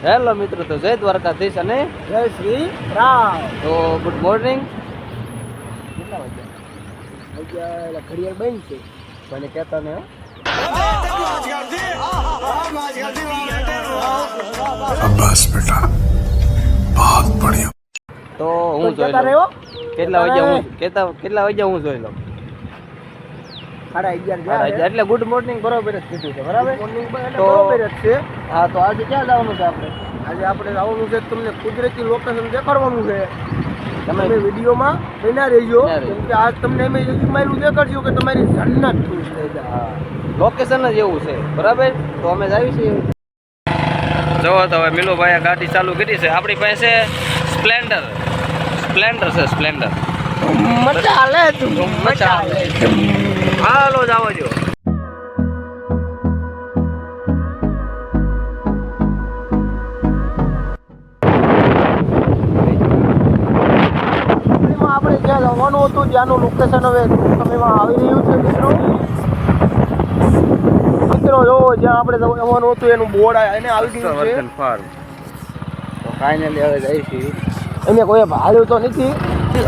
Hello મિત્રો, તો જય દ્વારકાધીશ અને જય શ્રી રામ. તો ગુડ મોર્નિંગ. કેટલા વાગ્યા? ઘડિયાળ બંધ છે. મને કહેતા ને बस बेटा बहुत बढ़िया. તો હું જોઈ લઉં કેટલા વાગ્યા હું જોઈ લઉં. 11:30 એટલે ગુડ મોર્નિંગ બરોબર જ કીધું છે. બરાબર તો બરોબર જ છે. હા, તો આજે ક્યાં જવાનું છે આપણે? આજે આપણે આવવાનું છે, તમને કુદરતી લોકેશન દેખાડવાનું છે. તમે તમે વિડીયોમાં બના રહેજો, બના રહેજો. કેમ કે આજ તમને અમે મારું દેખાડજો કે તમારી જન્નત ખુશ થઈ જાય. લોકેશન જ એવું છે. બરાબર, તો અમે જ આવી છીએ. જોવો તો હવે મિલુભાઈએ ગાડી ચાલુ કરી છે. આપણી પાસે સ્પ્લેન્ડર છે. સ્પ્લેન્ડર મજા લે તું, મજા લે. હાલો જાવો જો. આપણે જ્યાં જવાનું હતું ત્યાંનું લોકેશન હવે સમયમાં આવી રહ્યું છે. મિત્રો જોવો, જ્યાં આપણે જવાનું હતું એનું બોર્ડ એને આવી ગયું છે. ફાર્મ. તો ફાઇનલી હવે જઈ છીએ. એને કોઈ ભાડ્યું તો નથી.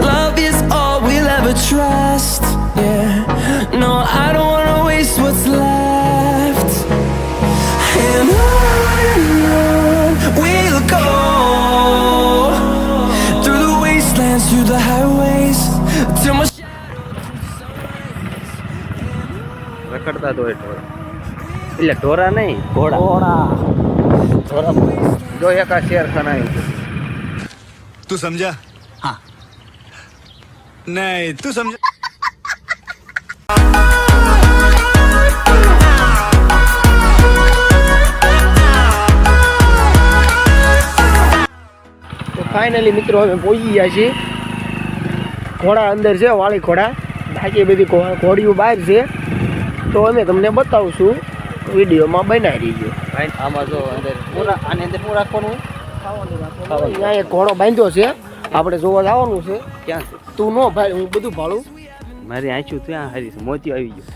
Love is all we'll ever trust. Yeah. No, I don't wanna waste what's left. And on we'll go through the wastelands, through the highways, till my રખડતા તો ઢોરા, એટલે ઢોરા નહીં, ઘોડા. જો એકા શેર ખાના तू समझा? हाँ. नहीं तू समझा? તો ફાઇનલી મિત્રો અમે પહોંચી ગયા છીએ. ઘોડા અંદર છે, વાળી ઘોડા. બાકી બધી ઘોડીઓ બહાર છે. તો અમે તમને બતાવશું, વિડીયોમાં બનાવી રહીજો. આમાં જો અંદર પૂરા, આની અંદર પૂરા રાખવાનું. અહીંયા એક ઘોડો બાંધ્યો છે, આપણે જોવા જવાનું છે. ક્યાં છે? તું નો ભાઈ, હું બધું ભાડું. મારી આંચું ત્યાં હારી છે. મોતી આવી ગયો.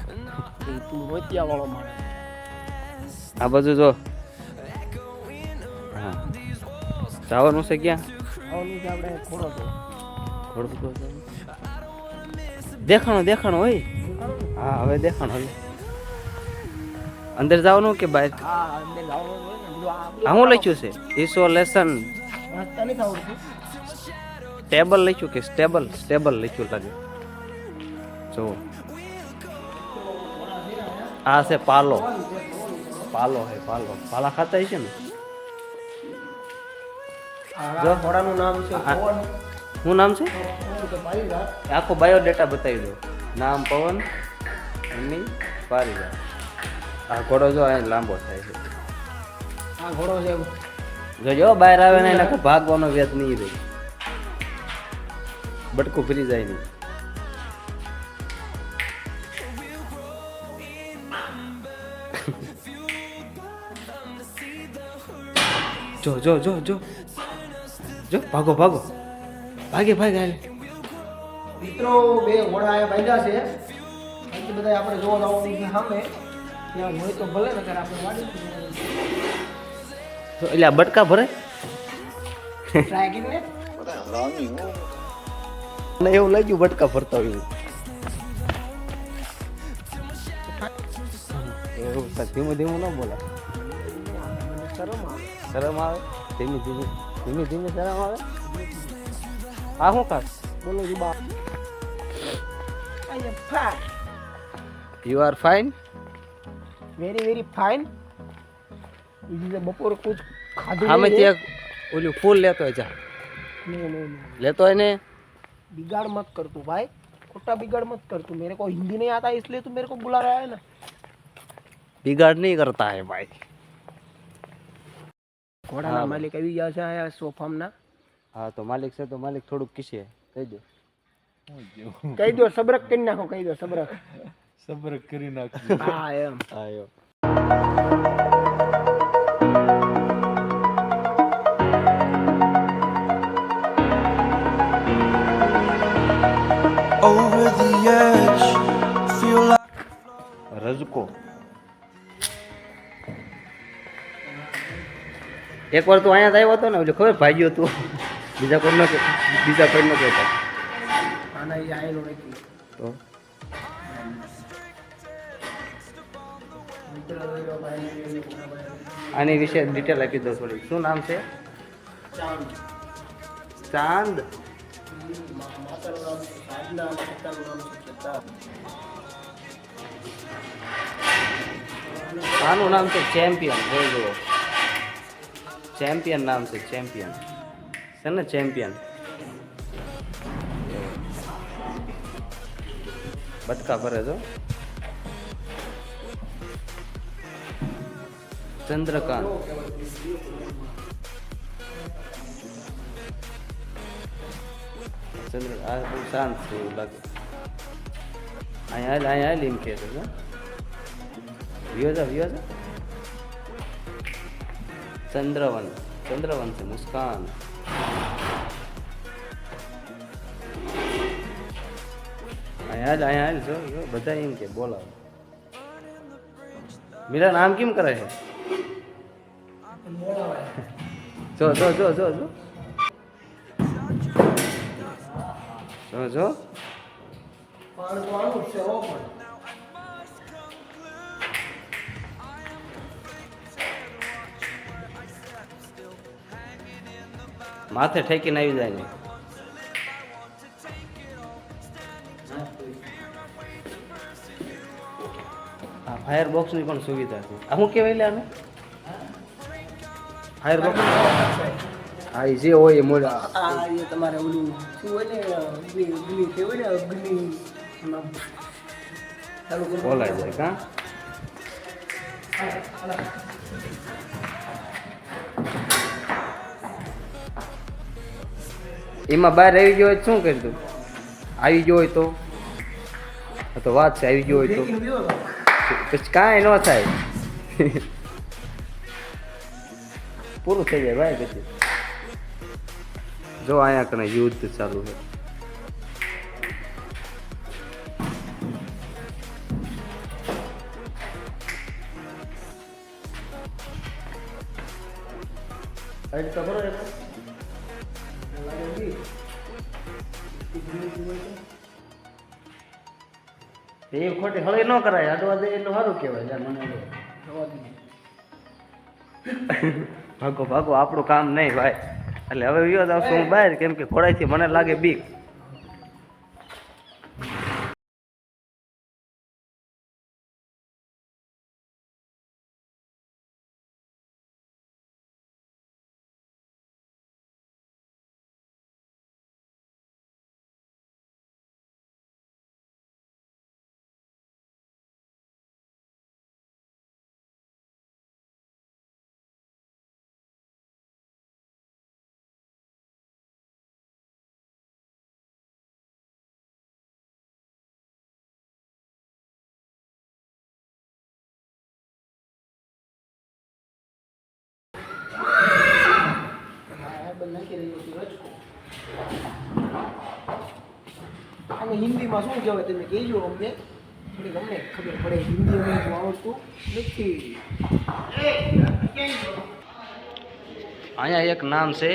તું મોતિયા વાળો માણસ. આ બધું જો. હા, જવાનું છે ક્યાં? આવવાનું છે આપણે ઘોડો છે. દેખાણો હોય. હા, હવે દેખાણો હવે. અંદર જવાનું કે બહાર? હા, અંદર જવાનું છે ને. બધું હા, હું લખ્યું છે ઇસોલેશન વાંચતા નથી આવડતું. ટેબલ લખ્યું કે સ્ટેબલ લખ્યું લાગે. જો આ છે પાલો પાલા ખાતા છે ને. જો ઘોડાનું નામ છે પવન. શું નામ છે? પારિજાત. આખો બાયોડેટા બતાવી દો. નામ પવન, એમની પારિજાત. આ ઘોડો જો અહીં લાંબો થાય છે. આ ઘોડો છે. જોજો બહાર આવે ને એને ભાગવાનો વ્યાજ નહીં રહે. બટકું ફરી જાય નહીં. જો ભાગો ભાગે મિત્રો બે ઘોડા અહીંયા બાંધ્યા છે. બાકી બધા આપણે જોવા જવાનું છે સામે. ત્યાં હોય તો ભલે, ને ત્યારે આપણે વાડી એટલે આ બટકા ભરાય ટ્રાય કરીને. મને એવું લાગ્યું બટકા ભરતા હોય એવું. ધીમે ન બોલા. શરમ આવે. ધીમે શરમ આવે. આ શું ખાસ બોલો જી બા. You are fine. Very fine. બીજી બપોરે કુછ ખાધું આમે नहीं है। ત્યાં ઓલું ફૂલ લેતો હોય જા. नहीं લેતો હોય ને. बिगाड़ मत कर तू भाई, खोटा बिगाड़ मत कर तू. मेरे को हिंदी नहीं आता इसलिए तू मेरे को बुला रहा है ना. बिगाड़ नहीं करता है भाई. ઘોડાના માલિક આવી ગયા છે આયા સોફામના. હા, તો માલિક છે તો માલિક થોડુંક કિસે કહી દો. કહી દો સબરક કરી નાખો. કહી દો સબરક કરી નાખ. હા એમ. આયો. over the edge, feel like રજકો એકવાર તું અહીંયા જ આવ્યો હતો ને એટલે ખબર ભાગ્યો તું બીજા કોઈ ન કહેતા આના એ આયેલો નથી. તો આની વિશે ડિટેલ આપી દો થોડી. શું નામ છે? ચાંદ. ચાંદ. માતાનું નામ છે સાધના, પિતાનું નામ છે ચેતા. આનું નામ છે ચેમ્પિયન. જોઈ જુઓ, ચેમ્પિયન નામ છે. ચેમ્પિયન છે ને? ચેમ્પિયન. બટકા ભરે છો. ચંદ્રકાંત. આ બહુ શાંત છે એવું લાગે. અહીંયા એમ કહે છે વિયો છે. ચંદ્રવન છે. મુસ્કાન. અહીંયા જો બધા એમ કે બોલાવો. મીરા નામ કેમ કરે છે? જો પણ તો આનું જ છે હો. પણ માથે ઠેકીને આવી જાય ને. આ ફાયર બોક્સની પણ સુવિધા છે. આ શું કહેવાય? લે આને ફાયર બોક્સ. હા, એ જે હોય એ મોડા આ એ તમારે ઓલું શું હોય ને અગ્નિ કહેવાય ને અગ્નિ ચાલુ કરો. બોલાય જાય કાં. એમાં બહાર આવી ગયો હોય તો શું કરી દઉં? આવી ગયો હોય તો વાત છે. આવી ગયો હોય તો બ્રેકિંગ થયો તો. પછી કાંઈ ન થાય. પૂરું થઈ જાય ભાઈ. પછી જો અહીંયા કને યુદ્ધ ચાલુ છે. એ ખોટી હળી ન કરાય. આડવા દે એટલું સારું કહેવાય. મને ભાગો આપણું કામ નહીં ભાઈ. એટલે હવે વિયો આવશું હું બહાર, કેમ કે ઘોડાથી મને લાગે બીક. આને હિન્દીમાં શું કહેવાય તમે કહેજો અમને. થોડીક અમને ખબર પડે. હિન્દી અમને આવડતું નથી. અહીંયા એક નામ છે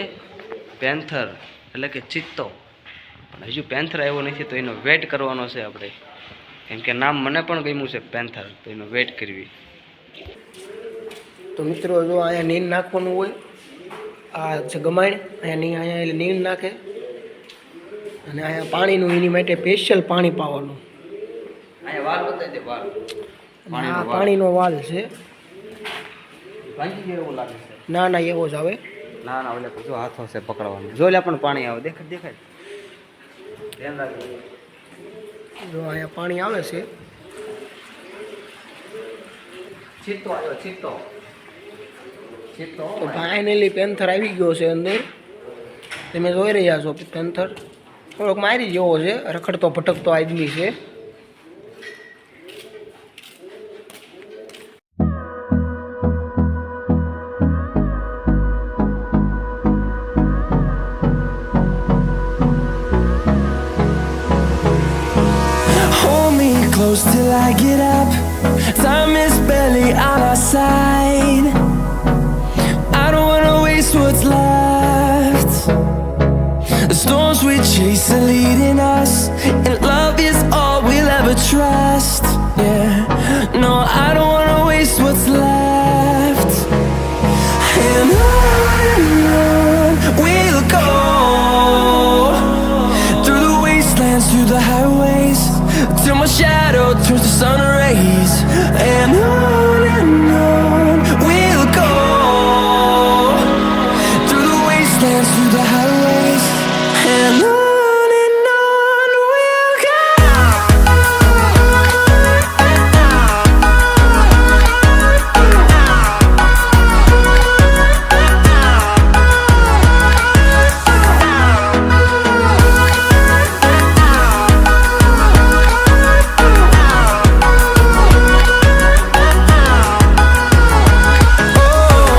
પેન્થર, એટલે કે ચિત્તો. પણ હજુ પેન્થર આવ્યો નથી, તો એનો વેટ કરવાનો છે આપણે. કેમ કે નામ મને પણ ગમ્યું છે પેન્થર, તો એનો વેટ કરવી. તો મિત્રો જો અહીંયા નીલ નાખવાનું હોય. આ છે ગમાણ. અહીંયા એટલે નીલ નાખે. અને અહીંયા પાણીનું એની માટે સ્પેશિયલ પાણી પાવાનું. અહીંયા વાલ બતાવી દે. વાલ આ પાણીનો વાલ છે. ભાંગી ગયો એવું લાગે છે. ના એવો જ આવે. ના ઓલે જો હાથો છે પકડવાનું. જો લે પણ પાણી આવે. દેખાય. ધ્યાન રાખજો. જો અહીંયા પાણી આવે છે. ચિત્તો આવ્યો. ચિત્તો તો ફાઇનલી પેન્થર આવી ગયો છે અંદર. તમે જોઈ રહ્યા છો પેન્થર થોડોક મારી જેવો છે. રખડતો ભટકતો આદમી છે. Hold me close till I get up. Time is barely on our side. I don't wanna wait waste what's left. The storms we chase are leading us, and love is all we'll ever trust. Yeah, no, I don't wanna waste what's left. And on we'll go, through the wastelands, through the highways, till my shadow turns to sun rays. And on we'll go, through the wastelands, through the highways, and on we'll go.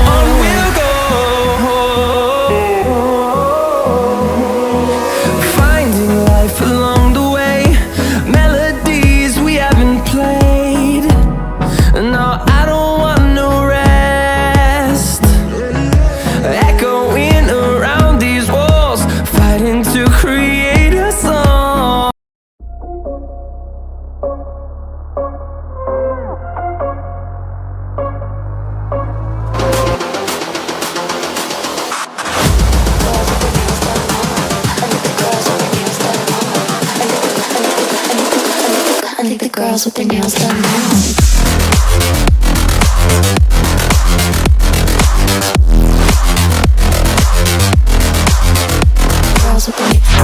On we'll go, finding life along the way, melodies we haven't played. No, I don't want no rest, echoing around these walls, fighting to create a song. I think the girls with their nails done now. Girls with their nails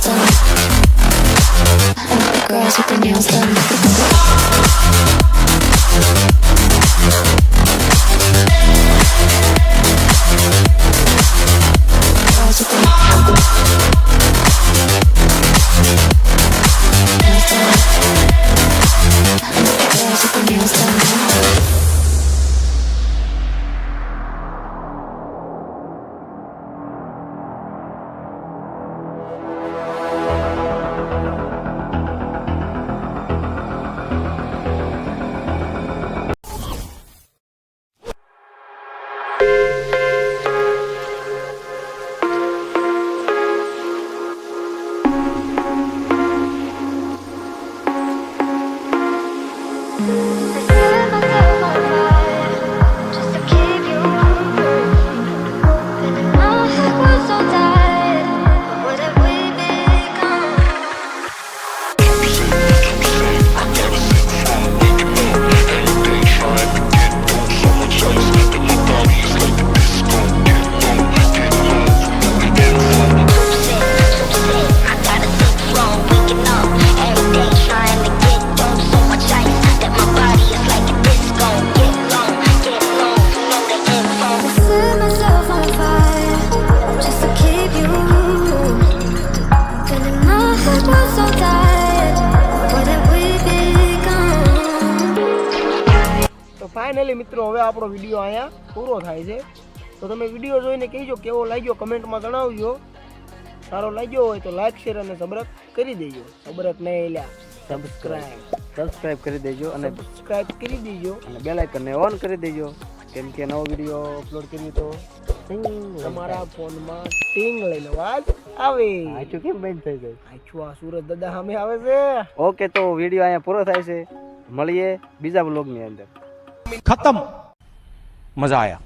done. I think the girls with their nails done. Girls with their nails done. I think the girls with their nails done now. Finally મિત્રો હવે આપણો video અહીંયા પૂરો થાય છે. તો તમે video જોઈને કહેજો કેવો લાગ્યો, કમેન્ટમાં જણાવજો. સારો લાગ્યો હોય તો લાઈક શેર અને સબસ્ક્રાઇબ કરી દેજો. સબસ્ક્રાઇબ નહીં લ્યા, સબસ્ક્રાઇબ કરી દેજો અને સબસ્ક્રાઇબ કરી દેજો બેલ આઇકનને ઓન કરી દેજો, કેમ કે નવો વિડીયો અપલોડ કરીએ તો તમારા ફોનમાં ટીંગ લઈને અવાજ આવે. આચું કેમ બંધ થઈ જાય? આછું આ સુરત દાદા સામે આવે છે. ઓકે, તો વિડીયો અહીંયા પૂરો થાય છે. મળીએ બીજા વ્લોગની અંદર. खत्म, मजा आया.